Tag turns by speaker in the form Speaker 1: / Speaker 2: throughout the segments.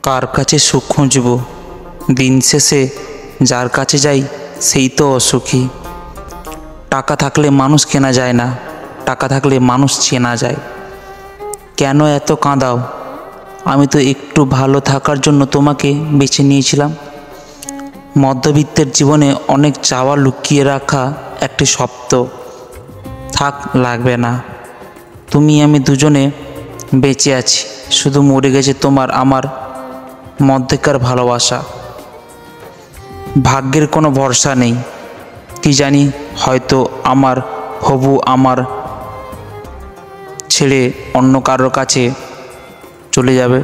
Speaker 1: কার কাছে সুখ খুঁজব? দিন শেষে যার কাছে যাই সেই তো অসুখী। টাকা থাকলে মানুষ কেনা যায় না, টাকা থাকলে মানুষ চেনা যায়। কেন এত কাঁদাও? আমি তো একটু ভালো থাকার জন্য তোমাকে বেছে নিয়েছিলাম। মধ্যবিত্তের জীবনে অনেক চাওয়া লুকিয়ে রাখা একটি স্বপ্ন। থাক, লাগবে না। তুমি আমি দুজনে বেঁচে আছি, শুধু মরে গেছে তোমার আমার মধ্যেকার ভালোবাসা। ভাগ্যের কোনো ভরসা নেই, কি জানি হয়তো আমার হবু আমার ছেড়ে অন্য কারোর কাছে চলে যাবে।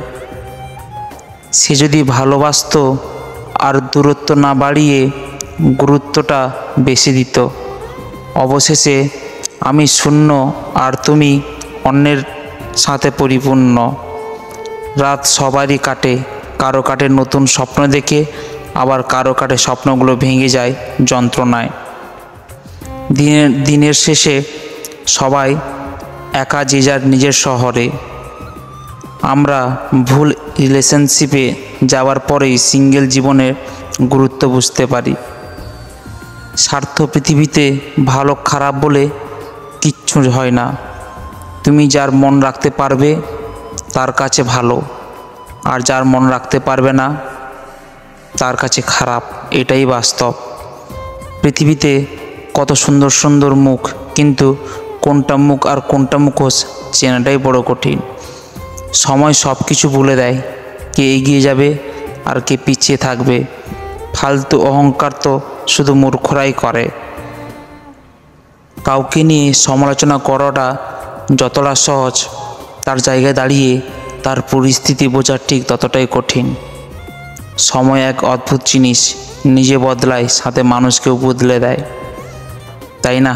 Speaker 1: সে যদি ভালোবাসতো আর দূরত্ব না বাড়িয়ে গুরুত্বটা বেশি দিত। অবশেষে আমি শূন্য আর তুমি অন্যের সাথে পরিপূর্ণ। রাত সবারই কাটে, কারো কাটে নতুন স্বপ্ন দেখে, আবার কারো কাটে স্বপ্নগুলো ভেঙে যায় যন্ত্রণায়। দিনের শেষে সবাই একা, যে যার নিজের শহরে। আমরা ভুল রিলেশনশিপে যাওয়ার পরেই সিঙ্গেল জীবনের গুরুত্ব বুঝতে পারি। স্বার্থ পৃথিবীতে ভালো খারাপ বলে কিচ্ছু হয় না। তুমি যার মন রাখতে পারবে তার কাছে ভালো, আর যার মন রাখতে পারবে না তার কাছে খারাপ। এটাই বাস্তব। পৃথিবীতে কত সুন্দর সুন্দর মুখ, কিন্তু কোনটা মুখ আর কোনটা মুখোশ চেনাটাই বড় কঠিন। সময় সব কিছু বলে দেয়, কে এগিয়ে যাবে আর কে পিছিয়ে থাকবে। ফালতু অহংকার তো শুধু মূর্খরাই করে। কাউকে নিয়ে সমালোচনা করাটা যতটা সহজ, তার জায়গায় দাঁড়িয়ে তার পরিস্থিতি বোঝা ঠিক ততটাই কঠিন। সময় এক অদ্ভুত জিনিস, নিজে বদলায়, সাথে মানুষকেও বদলে দেয়, তাই না?